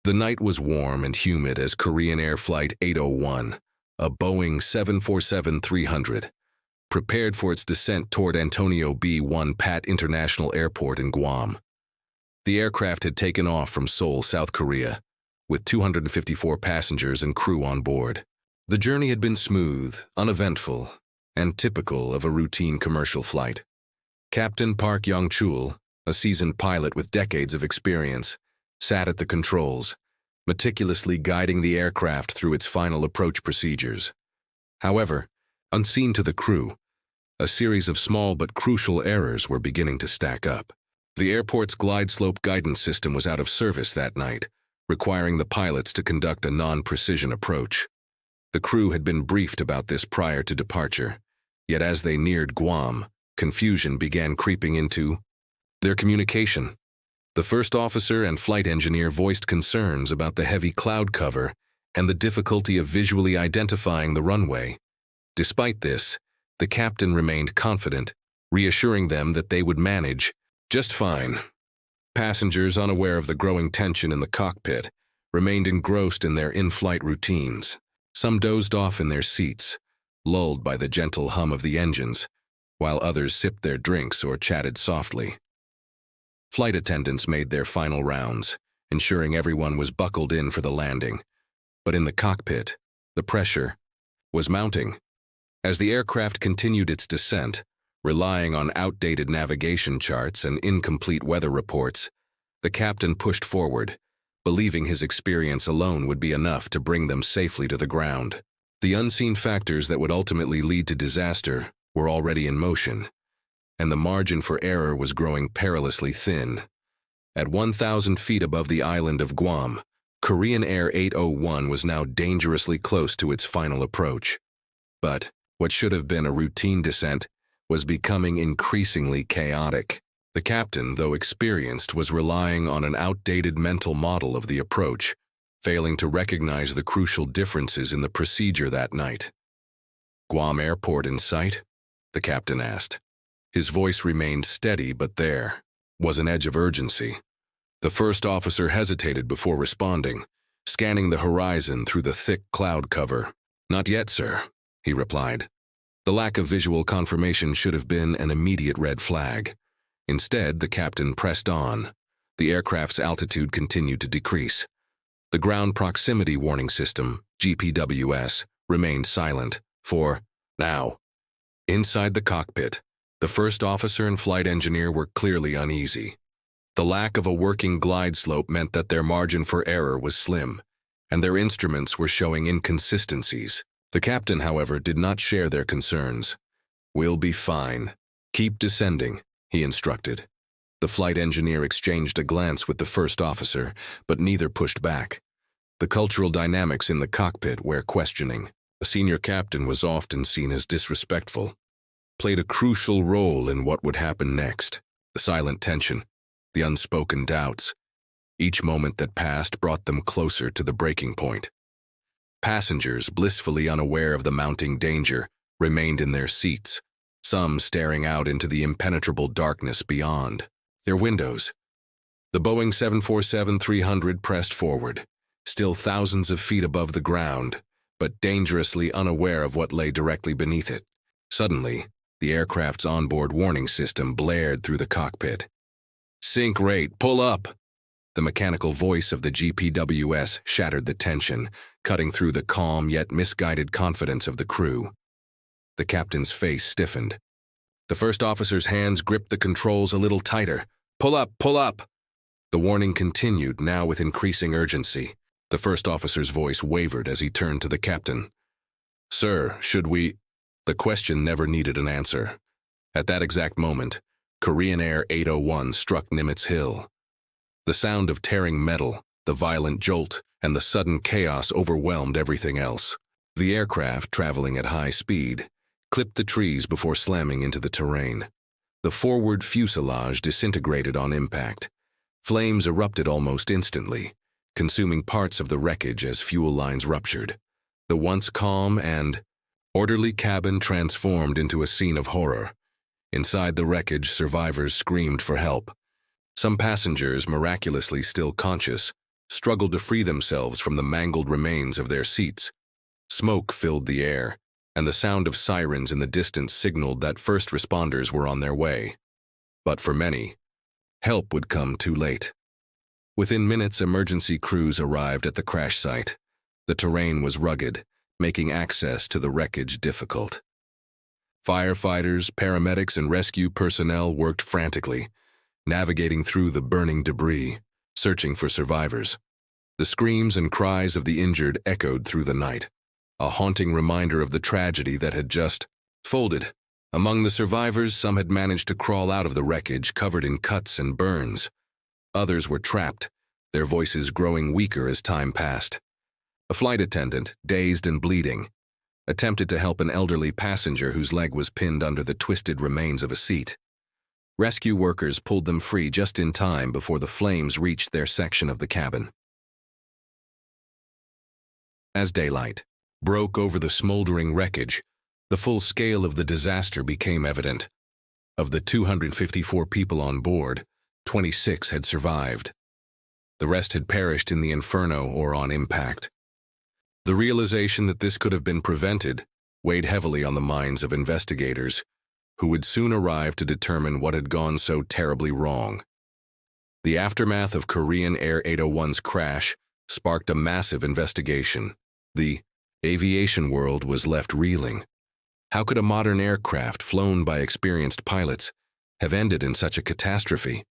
The night was warm and humid as Korean Air Flight 801, a Boeing 747-300, prepared for its descent toward Antonio B. 1 Pat International Airport in Guam. The aircraft had taken off from Seoul, South Korea, with 254 passengers and crew on board. The journey had been smooth, uneventful, and typical of a routine commercial flight. Captain Park Yong-chul, a seasoned pilot with decades of experience, sat at the controls, meticulously guiding the aircraft through its final approach procedures. However, unseen to the crew, a series of small but crucial errors were beginning to stack up. The airport's glide slope guidance system was out of service that night, requiring the pilots to conduct a non-precision approach. The crew had been briefed about this prior to departure, yet as they neared Guam, confusion began creeping into their communication. The first officer and flight engineer voiced concerns about the heavy cloud cover and the difficulty of visually identifying the runway. Despite this, the captain remained confident, reassuring them that they would manage just fine. Passengers, unaware of the growing tension in the cockpit, remained engrossed in their in-flight routines. Some dozed off in their seats, lulled by the gentle hum of the engines, while others sipped their drinks or chatted softly. Flight attendants made their final rounds, ensuring everyone was buckled in for the landing. But in the cockpit, the pressure was mounting. As the aircraft continued its descent, relying on outdated navigation charts and incomplete weather reports, the captain pushed forward, believing his experience alone would be enough to bring them safely to the ground. The unseen factors that would ultimately lead to disaster were already in motion, and the margin for error was growing perilously thin. At 1,000 feet above the island of Guam, Korean Air 801 was now dangerously close to its final approach. But what should have been a routine descent was becoming increasingly chaotic. The captain, though experienced, was relying on an outdated mental model of the approach, failing to recognize the crucial differences in the procedure that night. "Guam Airport in sight?" the captain asked. His voice remained steady, but there was an edge of urgency. The first officer hesitated before responding, scanning the horizon through the thick cloud cover. "Not yet, sir," he replied. The lack of visual confirmation should have been an immediate red flag. Instead, the captain pressed on. The aircraft's altitude continued to decrease. The ground proximity warning system, GPWS, remained silent for now. Inside the cockpit, the first officer and flight engineer were clearly uneasy. The lack of a working glide slope meant that their margin for error was slim, and their instruments were showing inconsistencies. The captain, however, did not share their concerns. "We'll be fine. Keep descending," he instructed. The flight engineer exchanged a glance with the first officer, but neither pushed back. The cultural dynamics in the cockpit were questioning. A senior captain was often seen as disrespectful, played a crucial role in what would happen next. The silent tension, the unspoken doubts. Each moment that passed brought them closer to the breaking point. Passengers, blissfully unaware of the mounting danger, remained in their seats, some staring out into the impenetrable darkness beyond their windows. The Boeing 747-300 pressed forward, still thousands of feet above the ground, but dangerously unaware of what lay directly beneath it. Suddenly, the aircraft's onboard warning system blared through the cockpit. "Sink rate, pull up!" The mechanical voice of the GPWS shattered the tension, cutting through the calm yet misguided confidence of the crew. The captain's face stiffened. The first officer's hands gripped the controls a little tighter. "Pull up, pull up!" The warning continued, now with increasing urgency. The first officer's voice wavered as he turned to the captain. "Sir, should we—" The question never needed an answer. At that exact moment, Korean Air 801 struck Nimitz Hill. The sound of tearing metal, the violent jolt, and the sudden chaos overwhelmed everything else. The aircraft, traveling at high speed, clipped the trees before slamming into the terrain. The forward fuselage disintegrated on impact. Flames erupted almost instantly, consuming parts of the wreckage as fuel lines ruptured. The once calm and orderly cabin transformed into a scene of horror. Inside the wreckage, survivors screamed for help. Some passengers, miraculously still conscious, struggled to free themselves from the mangled remains of their seats. Smoke filled the air, and the sound of sirens in the distance signaled that first responders were on their way. But for many, help would come too late. Within minutes, emergency crews arrived at the crash site. The terrain was rugged, making access to the wreckage difficult. Firefighters, paramedics, and rescue personnel worked frantically, navigating through the burning debris, searching for survivors. The screams and cries of the injured echoed through the night, a haunting reminder of the tragedy that had just folded. Among the survivors, some had managed to crawl out of the wreckage covered in cuts and burns. Others were trapped, their voices growing weaker as time passed. A flight attendant, dazed and bleeding, attempted to help an elderly passenger whose leg was pinned under the twisted remains of a seat. Rescue workers pulled them free just in time before the flames reached their section of the cabin. As daylight broke over the smoldering wreckage, the full scale of the disaster became evident. Of the 254 people on board, 26 had survived. The rest had perished in the inferno or on impact. The realization that this could have been prevented weighed heavily on the minds of investigators, who would soon arrive to determine what had gone so terribly wrong. The aftermath of Korean Air 801's crash sparked a massive investigation. The aviation world was left reeling. How could a modern aircraft flown by experienced pilots have ended in such a catastrophe?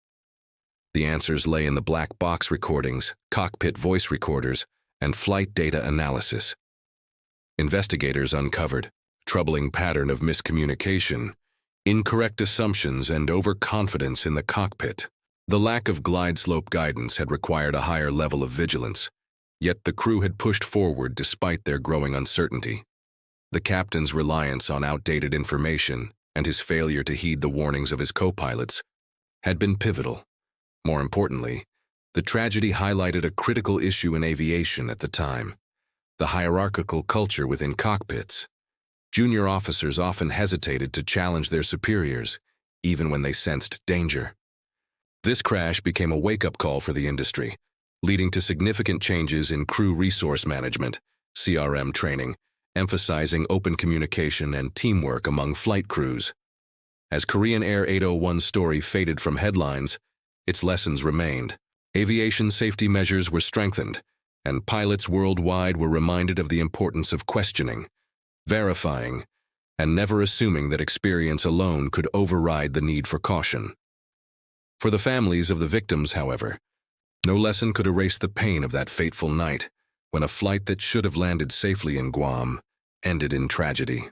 The answers lay in the black box recordings, cockpit voice recorders, and flight data analysis. Investigators uncovered a troubling pattern of miscommunication, incorrect assumptions, and overconfidence in the cockpit. The lack of glide slope guidance had required a higher level of vigilance, yet the crew had pushed forward despite their growing uncertainty. The captain's reliance on outdated information and his failure to heed the warnings of his co-pilots had been pivotal. More importantly, the tragedy highlighted a critical issue in aviation at the time: the hierarchical culture within cockpits. Junior officers often hesitated to challenge their superiors, even when they sensed danger. This crash became a wake-up call for the industry, leading to significant changes in crew resource management, CRM training, emphasizing open communication and teamwork among flight crews. As Korean Air 801's story faded from headlines, its lessons remained. Aviation safety measures were strengthened, and pilots worldwide were reminded of the importance of questioning, verifying, and never assuming that experience alone could override the need for caution. For the families of the victims, however, no lesson could erase the pain of that fateful night when a flight that should have landed safely in Guam ended in tragedy.